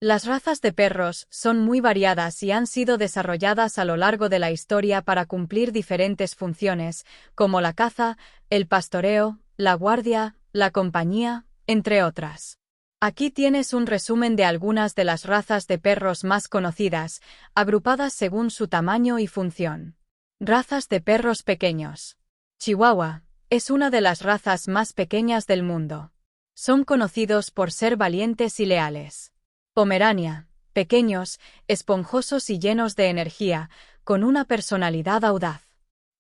Las razas de perros son muy variadas y han sido desarrolladas a lo largo de la historia para cumplir diferentes funciones, como la caza, el pastoreo, la guardia, la compañía, entre otras. Aquí tienes un resumen de algunas de las razas de perros más conocidas, agrupadas según su tamaño y función. Razas de perros pequeños. Chihuahua es una de las razas más pequeñas del mundo. Son conocidos por ser valientes y leales. Pomerania, pequeños, esponjosos y llenos de energía, con una personalidad audaz.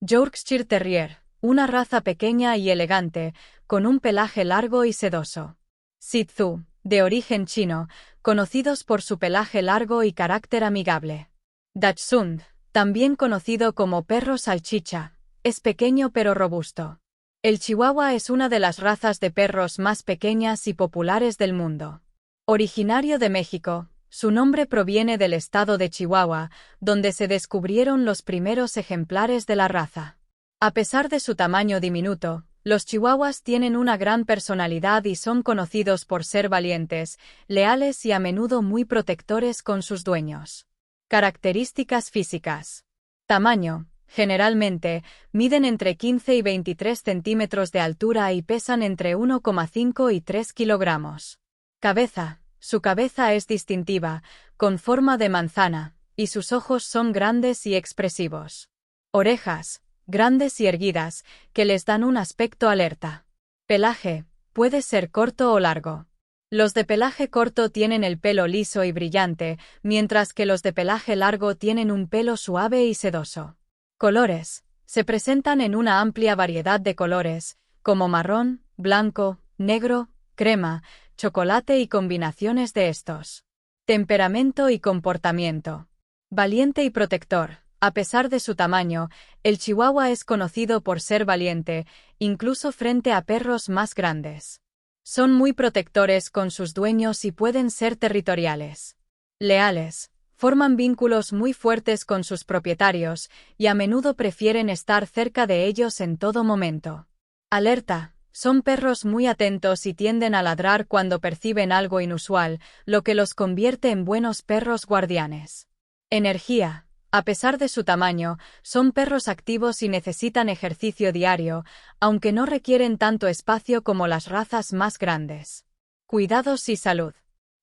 Yorkshire Terrier, una raza pequeña y elegante, con un pelaje largo y sedoso. Shih Tzu, de origen chino, conocidos por su pelaje largo y carácter amigable. Dachshund, también conocido como perro salchicha, es pequeño pero robusto. El Chihuahua es una de las razas de perros más pequeñas y populares del mundo. Originario de México, su nombre proviene del estado de Chihuahua, donde se descubrieron los primeros ejemplares de la raza. A pesar de su tamaño diminuto, los chihuahuas tienen una gran personalidad y son conocidos por ser valientes, leales y a menudo muy protectores con sus dueños. Características físicas. Tamaño. Generalmente, miden entre 15 y 23 centímetros de altura y pesan entre 1,5 y 3 kilogramos. Cabeza. Su cabeza es distintiva, con forma de manzana, y sus ojos son grandes y expresivos. Orejas. Grandes y erguidas, que les dan un aspecto alerta. Pelaje. Puede ser corto o largo. Los de pelaje corto tienen el pelo liso y brillante, mientras que los de pelaje largo tienen un pelo suave y sedoso. Colores. Se presentan en una amplia variedad de colores, como marrón, blanco, negro, crema, chocolate y combinaciones de estos. Temperamento y comportamiento. Valiente y protector. A pesar de su tamaño, el Chihuahua es conocido por ser valiente, incluso frente a perros más grandes. Son muy protectores con sus dueños y pueden ser territoriales. Leales. Forman vínculos muy fuertes con sus propietarios y a menudo prefieren estar cerca de ellos en todo momento. Alerta. Son perros muy atentos y tienden a ladrar cuando perciben algo inusual, lo que los convierte en buenos perros guardianes. Energía. A pesar de su tamaño, son perros activos y necesitan ejercicio diario, aunque no requieren tanto espacio como las razas más grandes. Cuidados y salud.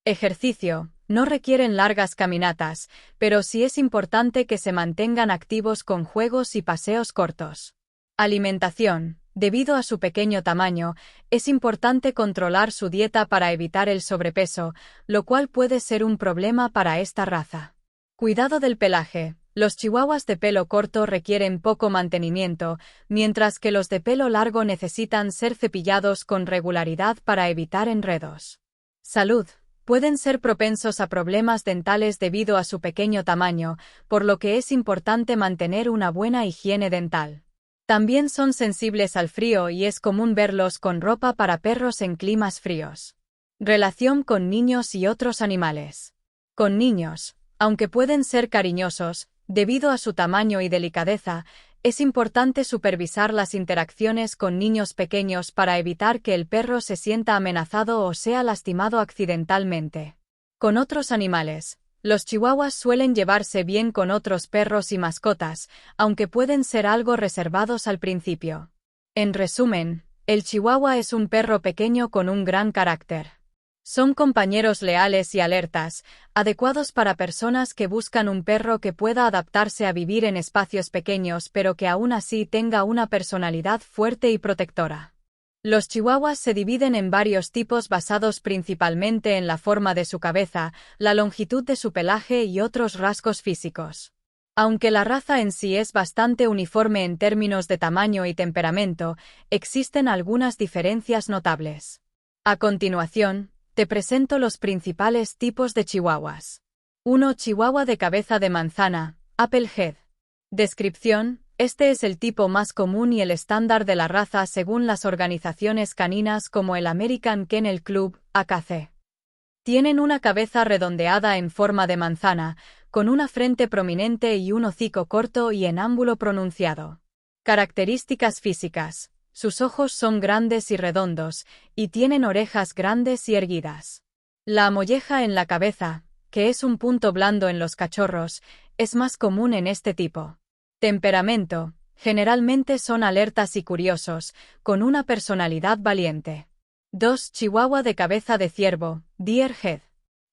Ejercicio. No requieren largas caminatas, pero sí es importante que se mantengan activos con juegos y paseos cortos. Alimentación. Debido a su pequeño tamaño, es importante controlar su dieta para evitar el sobrepeso, lo cual puede ser un problema para esta raza. Cuidado del pelaje. Los chihuahuas de pelo corto requieren poco mantenimiento, mientras que los de pelo largo necesitan ser cepillados con regularidad para evitar enredos. Salud. Pueden ser propensos a problemas dentales debido a su pequeño tamaño, por lo que es importante mantener una buena higiene dental. También son sensibles al frío y es común verlos con ropa para perros en climas fríos. Relación con niños y otros animales. Con niños, aunque pueden ser cariñosos, debido a su tamaño y delicadeza, es importante supervisar las interacciones con niños pequeños para evitar que el perro se sienta amenazado o sea lastimado accidentalmente. Con otros animales. Los chihuahuas suelen llevarse bien con otros perros y mascotas, aunque pueden ser algo reservados al principio. En resumen, el chihuahua es un perro pequeño con un gran carácter. Son compañeros leales y alertas, adecuados para personas que buscan un perro que pueda adaptarse a vivir en espacios pequeños pero que aún así tenga una personalidad fuerte y protectora. Los chihuahuas se dividen en varios tipos basados principalmente en la forma de su cabeza, la longitud de su pelaje y otros rasgos físicos. Aunque la raza en sí es bastante uniforme en términos de tamaño y temperamento, existen algunas diferencias notables. A continuación, te presento los principales tipos de chihuahuas. 1. Chihuahua de cabeza de manzana, Applehead. Descripción. Este es el tipo más común y el estándar de la raza según las organizaciones caninas como el American Kennel Club, AKC. Tienen una cabeza redondeada en forma de manzana, con una frente prominente y un hocico corto y en ángulo pronunciado. Características físicas. Sus ojos son grandes y redondos, y tienen orejas grandes y erguidas. La molleja en la cabeza, que es un punto blando en los cachorros, es más común en este tipo. Temperamento. Generalmente son alertas y curiosos, con una personalidad valiente. 2. Chihuahua de cabeza de ciervo, Deer Head.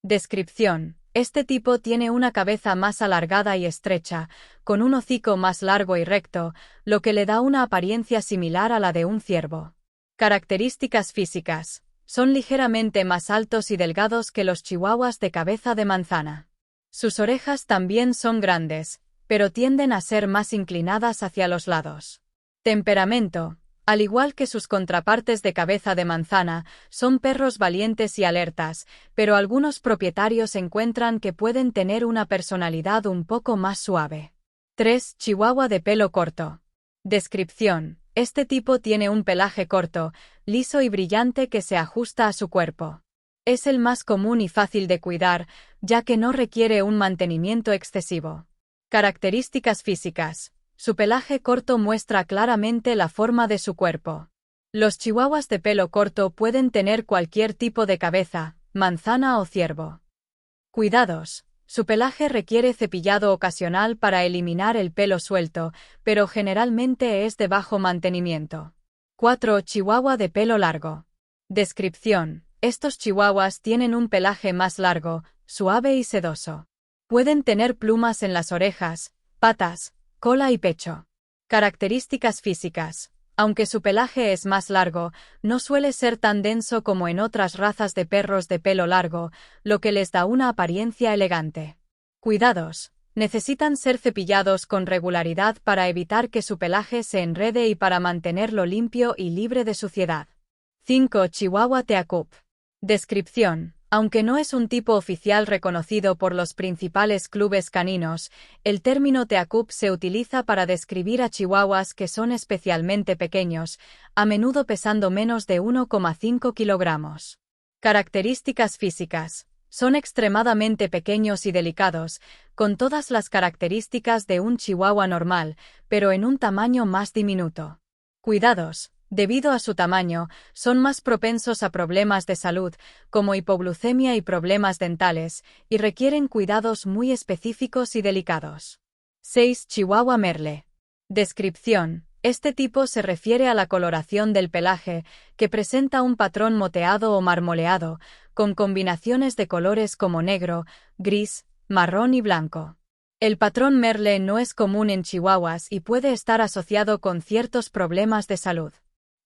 Descripción. Este tipo tiene una cabeza más alargada y estrecha, con un hocico más largo y recto, lo que le da una apariencia similar a la de un ciervo. Características físicas. Son ligeramente más altos y delgados que los chihuahuas de cabeza de manzana. Sus orejas también son grandes, pero tienden a ser más inclinadas hacia los lados. Temperamento. Al igual que sus contrapartes de cabeza de manzana, son perros valientes y alertas, pero algunos propietarios encuentran que pueden tener una personalidad un poco más suave. 3. Chihuahua de pelo corto. Descripción. Este tipo tiene un pelaje corto, liso y brillante que se ajusta a su cuerpo. Es el más común y fácil de cuidar, ya que no requiere un mantenimiento excesivo. Características físicas. Su pelaje corto muestra claramente la forma de su cuerpo. Los chihuahuas de pelo corto pueden tener cualquier tipo de cabeza, manzana o ciervo. Cuidados. Su pelaje requiere cepillado ocasional para eliminar el pelo suelto, pero generalmente es de bajo mantenimiento. 4. Chihuahua de pelo largo. Descripción. Estos chihuahuas tienen un pelaje más largo, suave y sedoso. Pueden tener plumas en las orejas, patas, cola y pecho. Características físicas. Aunque su pelaje es más largo, no suele ser tan denso como en otras razas de perros de pelo largo, lo que les da una apariencia elegante. Cuidados. Necesitan ser cepillados con regularidad para evitar que su pelaje se enrede y para mantenerlo limpio y libre de suciedad. 5. Chihuahua Teacup. Descripción. Aunque no es un tipo oficial reconocido por los principales clubes caninos, el término Teacup se utiliza para describir a chihuahuas que son especialmente pequeños, a menudo pesando menos de 1,5 kilogramos. Características físicas. Son extremadamente pequeños y delicados, con todas las características de un chihuahua normal, pero en un tamaño más diminuto. Cuidados. Debido a su tamaño, son más propensos a problemas de salud, como hipoglucemia y problemas dentales, y requieren cuidados muy específicos y delicados. 6. Chihuahua Merle. Descripción. Este tipo se refiere a la coloración del pelaje, que presenta un patrón moteado o marmoleado, con combinaciones de colores como negro, gris, marrón y blanco. El patrón Merle no es común en chihuahuas y puede estar asociado con ciertos problemas de salud.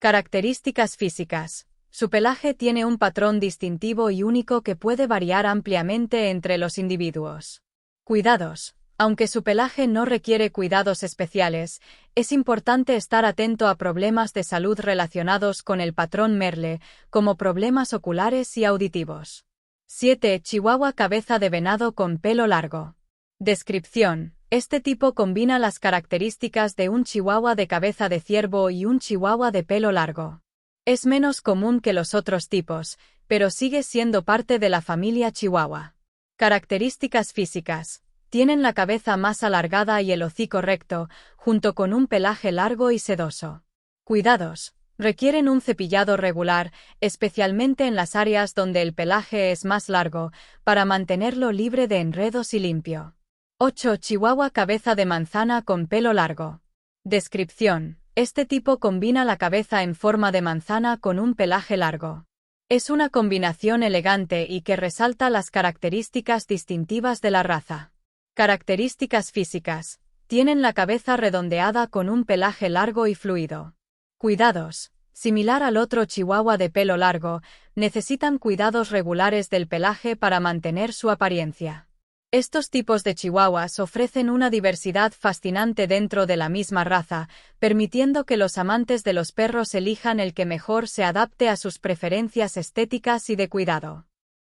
Características físicas. Su pelaje tiene un patrón distintivo y único que puede variar ampliamente entre los individuos. Cuidados. Aunque su pelaje no requiere cuidados especiales, es importante estar atento a problemas de salud relacionados con el patrón Merle, como problemas oculares y auditivos. 7. Chihuahua cabeza de venado con pelo largo. Descripción. Este tipo combina las características de un chihuahua de cabeza de ciervo y un chihuahua de pelo largo. Es menos común que los otros tipos, pero sigue siendo parte de la familia chihuahua. Características físicas. Tienen la cabeza más alargada y el hocico recto, junto con un pelaje largo y sedoso. Cuidados. Requieren un cepillado regular, especialmente en las áreas donde el pelaje es más largo, para mantenerlo libre de enredos y limpio. 8. Chihuahua cabeza de manzana con pelo largo. Descripción. Este tipo combina la cabeza en forma de manzana con un pelaje largo. Es una combinación elegante y que resalta las características distintivas de la raza. Características físicas. Tienen la cabeza redondeada con un pelaje largo y fluido. Cuidados. Similar al otro chihuahua de pelo largo, necesitan cuidados regulares del pelaje para mantener su apariencia. Estos tipos de chihuahuas ofrecen una diversidad fascinante dentro de la misma raza, permitiendo que los amantes de los perros elijan el que mejor se adapte a sus preferencias estéticas y de cuidado.